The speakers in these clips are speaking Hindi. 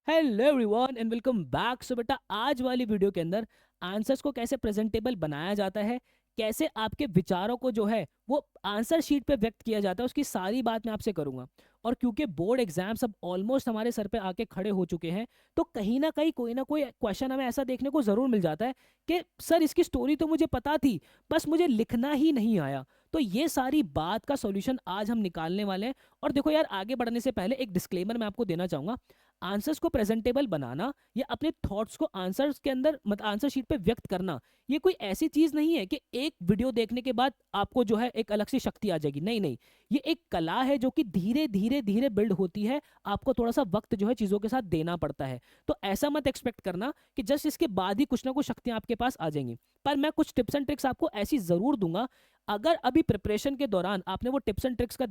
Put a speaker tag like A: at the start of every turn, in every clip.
A: Hello everyone and welcome back. So बेटा, आज वाली वीडियो के अंदर आंसर्स को कैसे प्रेजेंटेबल बनाया जाता है, कैसे आपके विचारों को जो है वो आंसर शीट पे व्यक्त किया जाता है, उसकी सारी बात मैं आपसे करूंगा। और क्योंकि बोर्ड एग्जाम्स अब ऑलमोस्ट हमारे सर पे आके खड़े हो चुके हैं, तो कहीं ना कोई क्वेश्चन हमें ऐसा देखने को जरूर मिल जाता है कि सर इसकी स्टोरी तो मुझे पता थी, बस मुझे लिखना ही नहीं आया। तो ये सारी बात का सॉल्यूशन आज हम निकालने वाले हैं। और देखो यार, आगे बढ़ने से पहले एक डिस्क्लेमर मैं आपको देना चाहूंगा। आंसर्स को प्रेजेंटेबल बनाना या अपने थॉट्स को आंसर्स के अंदर मतलब आंसर शीट पे व्यक्त करना, ये कोई ऐसी चीज नहीं है कि एक वीडियो देखने के बाद आपको जो है एक अलग सी शक्ति आ जाएगी। नहीं नहीं, ये एक कला है जो कि धीरे धीरे धीरे बिल्ड होती है। आपको थोड़ा सा वक्त जो है चीजों के साथ देना पड़ता है। तो ऐसा मत एक्सपेक्ट करना कि जस्ट इसके बाद ही कुछ ना कुछ शक्तियां आपके पास आ जाएंगी। पर मैं कुछ टिप्स एंड ट्रिक्स आपको ऐसी जरूर दूंगा। अगर अभी प्रिपरेशन के दौरान आपने वो टिप्स एंड ट्रिक्स का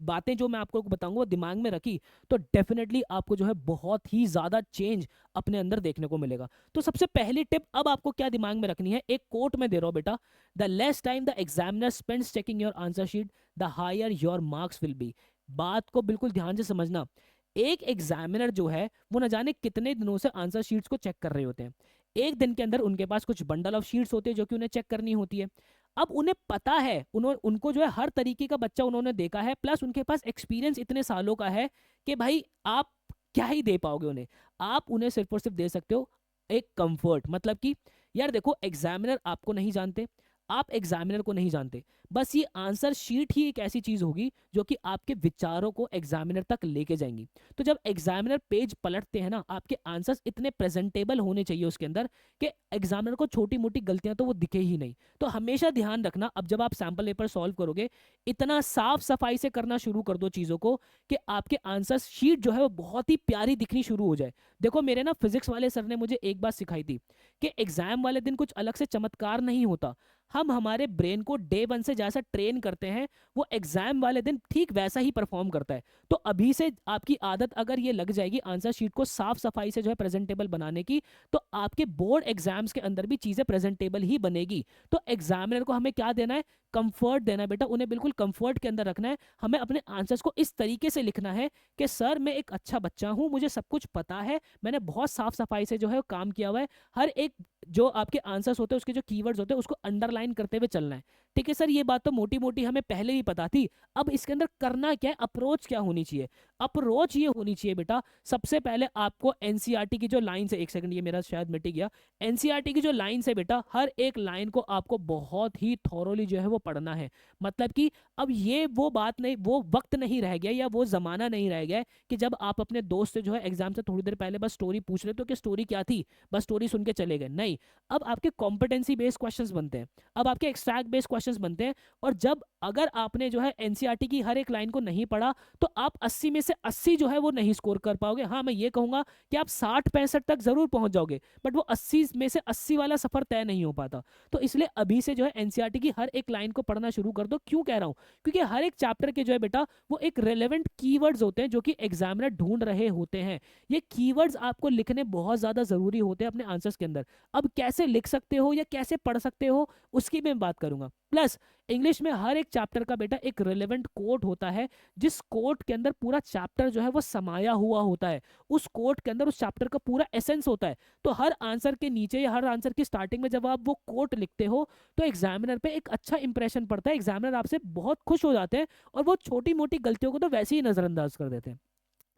A: बातें जो मैं आपको बताऊंगा वो दिमाग में रखी, तो डेफिनेटली आपको जो है बहुत ही ज्यादा चेंज अपने अंदर देखने को मिलेगा। तो सबसे पहली टिप अब आपको क्या दिमाग में रखनी है, एक कोट में दे रहा हूं बेटा। The less time the examiner spends checking your answer sheet, the higher your marks will be. बात को बिल्कुल ध्यान से समझना। एक एग्जामिनर जो है वो न जाने कितने दिनों से आंसर शीट्स को चेक कर रहे होते हैं। एक दिन के अंदर उनके पास कुछ बंडल ऑफ शीट्स होते हैं जो कि उन्हें चेक करनी होती है। अब उन्हें पता है, उन्होंने उनको जो है हर तरीके का बच्चा उन्होंने देखा है, प्लस उनके पास एक्सपीरियंस इतने सालों का है कि भाई आप क्या ही दे पाओगे उन्हें। आप उन्हें सिर्फ और सिर्फ दे सकते हो एक कंफर्ट। मतलब कि यार देखो, एग्जामिनर आपको नहीं जानते, आप एग्जामिनर को नहीं जानते। बस ये आंसर शीट ही एक ऐसी चीज होगी जो कि आपके विचारों को एग्जामिनर तक लेके जाएंगी। तो जब एग्जामिनर पेज पलटते हैं ना, आपके आंसर्स इतने प्रेजेंटेबल होने चाहिए उसके अंदर कि एग्जामिनर को छोटी मोटी गलतियां तो वो दिखे ही नहीं। तो हमेशा ध्यान रखना, अब जब आप सैंपल पेपर सॉल्व करोगे, इतना साफ सफाई से करना शुरू कर दो चीजों को कि आपके आंसर शीट जो है वो बहुत ही प्यारी दिखनी शुरू हो जाए। देखो, मेरे ना फिजिक्स वाले सर ने मुझे एक बात सिखाई थी कि एग्जाम वाले दिन कुछ अलग से चमत्कार नहीं होता। हम हमारे ब्रेन को डे वन से जैसा ट्रेन करते हैं, वो एग्जाम वाले दिन ठीक वैसा ही परफॉर्म करता है। तो अभी से आपकी आदत अगर ये लग जाएगी आंसर शीट को साफ सफाई से जो है प्रेजेंटेबल बनाने की, तो आपके बोर्ड एग्जाम्स के अंदर भी चीजें प्रेजेंटेबल ही बनेगी। तो एग्जामिनर को हमें क्या देना है, कंफर्ट देना है बेटा। उन्हें बिल्कुल कंफर्ट के अंदर रखना है। हमें अपने आंसर्स को इस तरीके से लिखना है कि सर मैं एक अच्छा बच्चा हूं, मुझे सब कुछ पता है, मैंने बहुत साफ सफाई से जो है काम किया हुआ है। हर एक जो आपके आंसर्स होते हैं उसके जो कीवर्ड्स होते हैं उसको अंडरलाइन करते हुए चलना है। ठीक है सर, ये बात तो मोटी मोटी हमें पहले भी पता थी। अब इसके अंदर करना क्या है, अप्रोच क्या होनी चाहिए। अप्रोच ये होनी चाहिए बेटा, सबसे पहले आपको एनसीईआरटी की जो लाइन है, एक सेकंड ये मेरा शायद मिट गया। एनसीईआरटी की जो लाइन है बेटा, हर एक लाइन को आपको बहुत ही थॉरोली जो है वो पढ़ना है। मतलब कि अब ये वो बात नहीं, वो वक्त नहीं रह गया या वो जमाना नहीं रह गया है कि जब आप अपने दोस्त से जो है एग्जाम से थोड़ी देर पहले बस स्टोरी पूछ रहे हो कि स्टोरी क्या थी, बस स्टोरी सुन के चले गए। नहीं, अब आपके कॉम्पिटेंसी बेस्ड क्वेश्चंस बनते हैं, अब आपके एक्सट्रैक्ट बेस्ड क्वेश्चंस बनते हैं। और जब अगर आपने जो है एनसीईआरटी की हर एक लाइन को नहीं पढ़ा, तो आप 80 में से 80 जो है वो नहीं स्कोर कर पाओगे। हाँ, मैं ये कहूंगा कि आप 60-65 तक जरूर पहुंच जाओगे, बट वो 80 में से 80 वाला सफर तय नहीं हो पाता। तो इसलिए अभी से जो है एनसीईआरटी की हर एक लाइन को पढ़ना शुरू कर दो। क्यों कह रहा हूं, क्योंकि हर एक चैप्टर के जो है बेटा वो एक रेलेवेंट कीवर्ड्स होते हैं जो कि एग्जामिनर ढूंढ रहे होते हैं। ये कीवर्ड्स आपको लिखने बहुत ज्यादा जरूरी होते हैं अपने आंसर्स के अंदर। अब कैसे लिख सकते हो या कैसे पढ़ सकते हो उसकी मैं बात करूंगा। प्लस इंग्लिश में हर एक चैप्टर का बेटा एक रिलेवेंट कोट होता है, जिस कोट के अंदर पूरा चैप्टर जो है वो समाया हुआ होता है। उस कोट के अंदर उस चैप्टर का पूरा एसेंस होता है। तो हर आंसर के नीचे या हर आंसर की स्टार्टिंग में जब आप वो कोट लिखते हो, तो एग्जामिनर पे एक अच्छा इंप्रेशन पड़ता है। एग्जामिनर आपसे बहुत खुश हो जाते हैं और वो छोटी मोटी गलतियों को तो वैसे ही नजरअंदाज कर देते हैं।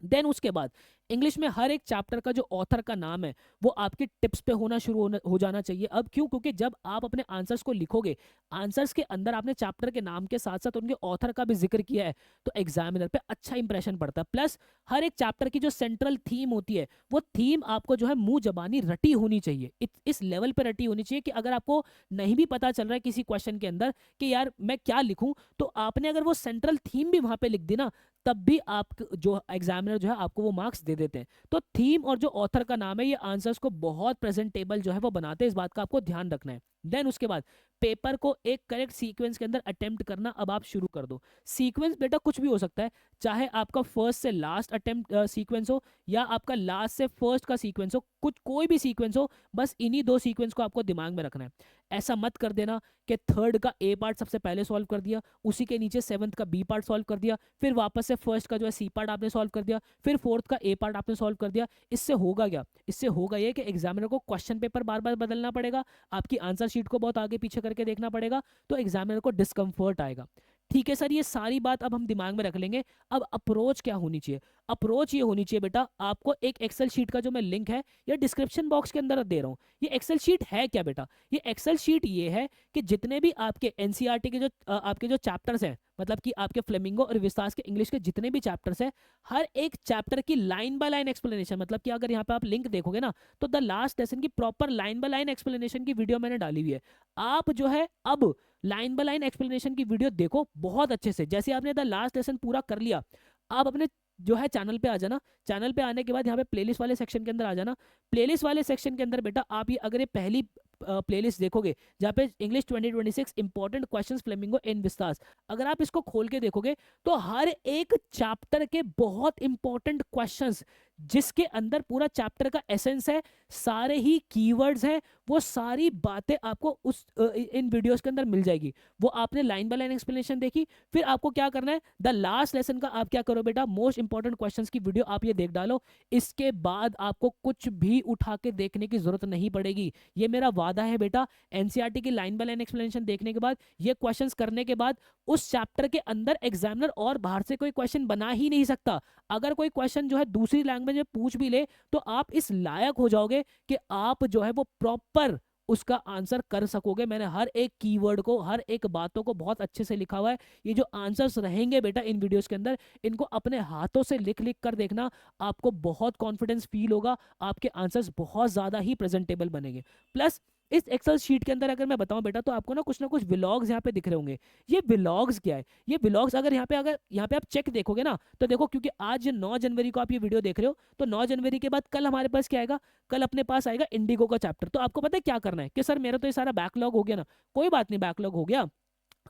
A: देन उसके बाद इंग्लिश में हर एक चैप्टर का जो ऑथर का नाम है वो आपके टिप्स पे होना शुरू हो जाना चाहिए। अब क्यों, क्योंकि जब आप अपने आंसर्स को लिखोगे, आंसर्स के अंदर आपने चैप्टर के नाम के साथ साथ उनके ऑथर का भी जिक्र किया है, तो एग्जामिनर पे अच्छा इंप्रेशन पड़ता है। प्लस हर एक चैप्टर की जो सेंट्रल थीम होती है, वो थीम आपको जो है मुंह जबानी रटी होनी चाहिए। इस लेवल पे रटी होनी चाहिए कि अगर आपको नहीं भी पता चल रहा है किसी क्वेश्चन के अंदर कि यार मैं क्या लिखूं, तो आपने अगर वो सेंट्रल थीम भी वहां पे लिख दी ना, तब भी आप जो एग्जामिनर जो है आपको वो मार्क्स दे देते हैं। तो थीम और जो ऑथर का नाम है, ये आंसर्स को बहुत प्रेजेंटेबल जो है वो बनाते हैं। इस बात का आपको ध्यान रखना है। देन उसके बाद पेपर को एक करेक्ट सीक्वेंस के अंदर अटेम्प्ट करना अब आप शुरू कर दो। सीक्वेंस बेटा कुछ भी हो सकता है, चाहे आपका फर्स्ट से लास्ट अटेम्प्ट सीक्वेंस हो या आपका लास्ट से फर्स्ट का सीक्वेंस हो, कुछ कोई भी सीक्वेंस हो, बस इन्हीं दो सीक्वेंस को आपको दिमाग में रखना है। ऐसा मत कर देना कि थर्ड का ए पार्ट सबसे पहले सॉल्व कर दिया, उसी के नीचे सेवंथ का बी पार्ट सॉल्व कर दिया, फिर वापस से फर्स्ट का जो है सी पार्ट आपने सॉल्व कर दिया, फिर फोर्थ का ए पार्ट आपने सॉल्व कर दिया। इससे होगा क्या? इससे होगा ये कि एग्जामिनर को क्वेश्चन पेपर बार बार बदलना पड़ेगा, आपकी आंसर शीट को बहुत आगे पीछे करके देखना पड़ेगा, तो एग्जामिनर को डिस्कम्फर्ट आएगा। ठीक है सर, ये सारी बात अब हम दिमाग में रख लेंगे। अब अप्रोच क्या होनी चाहिए? अप्रोच ये होनी चाहिए बेटा, आपको एक एक्सेल शीट का जो मैं लिंक है या डिस्क्रिप्शन बॉक्स के अंदर दे रहा हूँ, ये एक्सेल शीट है क्या बेटा? ये एक्सेल शीट ये है कि जितने भी आपके एनसीईआरटी के जो आपके जो चैप्टर्स हैं, मतलब कि आपके फ्लेमिंगो और विस्तास के इंग्लिश के जितने भी चैप्टर्स हैं, हर एक चैप्टर की लाइन बाय लाइन एक्सप्लेनेशन, मतलब कि अगर यहाँ पे आप लिंक देखोगे ना, तो द लास्ट लेसन की proper line by line explanation की वीडियो मैंने डाली हुई है। आप जो है अब लाइन बाय लाइन एक्सप्लेनेशन की वीडियो देखो बहुत अच्छे से। जैसे आपने द लास्ट लेसन पूरा कर लिया, आप अपने जो है चैनल पे आ जाना। चैनल पे आने के बाद यहाँ पे प्लेलिस्ट वाले सेक्शन के अंदर आ जाना। प्लेलिस्ट वाले सेक्शन के अंदर बेटा आप ये अगर ये पहली प्लेलिस्ट देखोगे जहाँ पे इंग्लिश 2026 इंपॉर्टेंट क्वेश्चंस फ्लेमिंगो इन विस्तास, अगर आप इसको खोल के देखोगे तो हर एक चैप्टर के बहुत इंपॉर्टेंट क्वेश्चंस, जिसके अंदर पूरा चैप्टर का एसेंस है, सारे ही कीवर्ड्स हैं, वो सारी बातें आपको उस इन वीडियोस के अंदर मिल जाएगी। वो आपने लाइन बाय लाइन एक्सप्लेनेशन देखी, फिर आपको क्या करना है, द लास्ट लेसन का आप क्या करो बेटा, मोस्ट इंपॉर्टेंट क्वेश्चंस की वीडियो आप ये देख डालो। इसके बाद आपको कुछ भी उठा के देखने की जरूरत नहीं पड़ेगी। ये मेरा वादा है बेटा। एनसीईआरटी की लाइन बाय लाइन एक्सप्लेनेशन देखने के बाद, ये क्वेश्चंस करने के बाद, उस चैप्टर के अंदर एग्जामिनर और बाहर से कोई क्वेश्चन बना ही नहीं सकता। अगर कोई क्वेश्चन जो है दूसरी लैंग्वेज में पूछ भी ले, तो आप इस लायक हो जाओगे कि आप जो है वो प्रॉपर उसका आंसर कर सकोगे। मैंने हर एक कीवर्ड को, हर एक बातों को बहुत अच्छे से लिखा हुआ है। ये जो आंसर्स रहेंगे बेटा इन वीडियोस के अंदर, इनको अपने हाथों से लिख लिख कर देखना, आपको बहुत कॉन्फिडेंस फील होगा, आपके आंसर्स बहुत ज्यादा ही प्रेजेंटेबल बनेंगे। प्लस इस एक्सेल शीट के अंदर अगर मैं बताऊं बेटा, तो आपको ना कुछ व्लॉग्स यहाँ पे दिख रहे होंगे। ये व्लॉग्स क्या है? ये व्लॉग्स अगर यहाँ पे आप चेक देखोगे ना, तो देखो, क्योंकि आज 9 जनवरी को आप ये वीडियो देख रहे हो, तो 9 जनवरी के बाद कल हमारे पास क्या आएगा? कल अपने पास आएगा इंडिगो का चैप्टर। तो आपको पता है क्या करना है कि सर मेरा तो ये सारा बैकलॉग हो गया ना। कोई बात नहीं, बैकलॉग हो गया,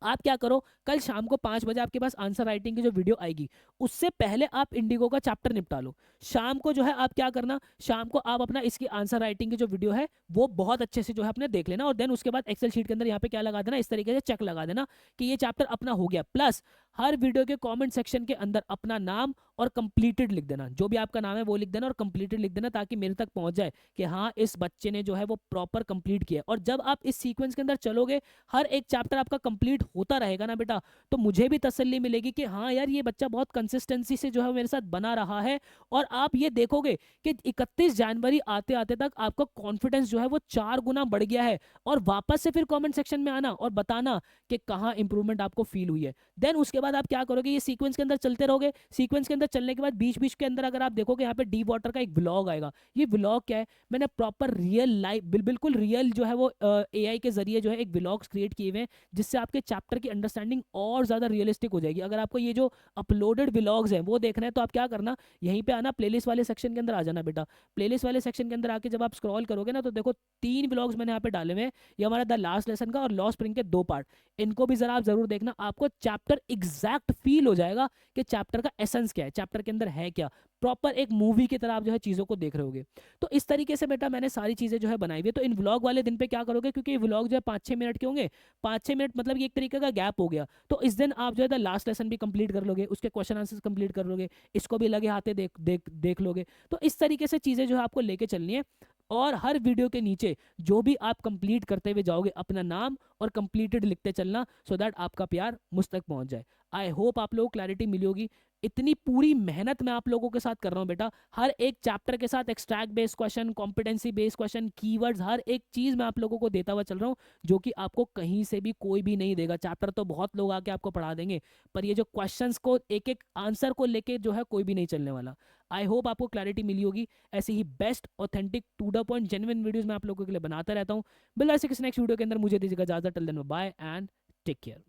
A: आप क्या करो, कल शाम को 5 बजे आपके पास आंसर राइटिंग की जो वीडियो आएगी, उससे पहले आप इंडिगो का चैप्टर निपटा लो। शाम को जो है आप क्या करना, शाम को आप अपना इसकी आंसर राइटिंग की जो वीडियो है वो बहुत अच्छे से जो है अपने देख लेना, और देन उसके बाद एक्सेल शीट के अंदर यहाँ पे क्या लगा देना, इस तरीके से चेक लगा देना कि ये चैप्टर अपना हो गया। प्लस हर वीडियो के कॉमेंट सेक्शन के अंदर अपना नाम और कंप्लीटेड लिख देना, जो भी आपका नाम है वो लिख देना और कंप्लीटेड लिख देना, ताकि मेरे तक पहुंच जाए कि हाँ इस बच्चे ने जो है वो प्रॉपर कंप्लीट किया। और जब आप इस सीक्वेंस के अंदर चलोगे, हर एक चैप्टर आपका कंप्लीट होता रहेगा ना बेटा, तो मुझे भी तसल्ली मिलेगी कि हाँ यार ये बच्चा बहुत कंसिस्टेंसी से जो है मेरे साथ बना रहा है। और आप ये देखोगे कि 31 जनवरी आते आते तक आपका कॉन्फिडेंस जो है वो 4 गुना बढ़ गया है। और वापस से फिर कमेंट सेक्शन में आना और बताना कि कहाँ इंप्रूवमेंट आपको फील हुई है। देन उसके बाद आप क्या करोगे, ये सीक्वेंस के अंदर चलते रहोगे। सीक्वेंस के अंदर चलने के बाद बीच बीच के अंदर अगर आप देखोगे, यहाँ पे डी वाटर का एक व्लॉग आएगा। ये व्लॉग क्या है, मैंने प्रॉपर रियल लाइफ बिल्कुल रियल जो है वो एआई के जरिए जो है एक व्लॉग्स क्रिएट किए हुए हैं, जिससे आपके चैप्टर की अंडरस्टैंडिंग और ज्यादा रियलिस्टिक हो जाएगी। अगर आपको ये जो अपलोडेड व्लॉग्स हैं वो देखना है, तो आप क्या करना, यहीं पे आना, प्लेलिस्ट वाले सेक्शन के अंदर आ जाना बेटा। प्लेलिस्ट वाले सेक्शन के अंदर आके जब आप स्क्रॉल करोगे ना, तो देखो 3 व्लॉग्स मैंने यहाँ पे डाले हुए हैं। ये हमारा द लास्ट लेसन का और लॉ स्प्रिंग के 2 पार्ट, इनको भी जरा आप जरूर देखना। आपको चैप्टर एग्जैक्ट फील हो जाएगा कि चैप्टर का एसेंस क्या है, चैप्टर के अंदर है क्या। प्रॉपर एक मूवी की तरह आप जो है चीजों को देख रहे होगे। तो इस तरीके से बेटा मैंने सारी चीजें जो है बनाई हुई है। तो इन व्लॉग वाले दिन पे क्या करोगे, क्योंकि ये व्लॉग जो है 5-6 मिनट के होंगे, 5-6 मिनट मतलब ये एक तरीके का गैप हो गया, तो इस दिन आप जो है द लास्ट लेसन भी कंप्लीट कर लोगे, उसके क्वेश्चन आंसर्स कंप्लीट कर लोगे, इसको भी लगे हाथे देख लोगे। तो इस तरीके से चीजें जो है आपको लेके चलनी है। और हर वीडियो के नीचे जो भी आप कंप्लीट करते हुए जाओगे, अपना नाम और कंप्लीटेड लिखते चलना, सो दैट आपका प्यार मुझ तक पहुंच जाए। आई होप आप लोगों को क्लैरिटी मिली होगी। इतनी पूरी मेहनत मैं आप लोगों के साथ कर रहा हूं बेटा, हर एक चैप्टर के साथ extract based question, competency based question, keywords, हर एक चीज मैं आप लोगों को देता हुआ चल रहा हूं, जो कि आपको कहीं से भी कोई भी नहीं देगा। चैप्टर तो बहुत लोग आके आपको पढ़ा देंगे, पर ये जो क्वेश्चंस को एक एक आंसर को लेके जो है कोई भी नहीं चलने वाला। आई होप आपको क्लैरिटी मिली होगी। ऐसे ही best authentic to the point genuine videos मैं आप लोगों के लिए बनाता रहता हूँ। बिल्कुल ऐसे किसी नेक्स्ट वीडियो के अंदर मुझे दीजिएगा इजाजत। Till then bye and take care.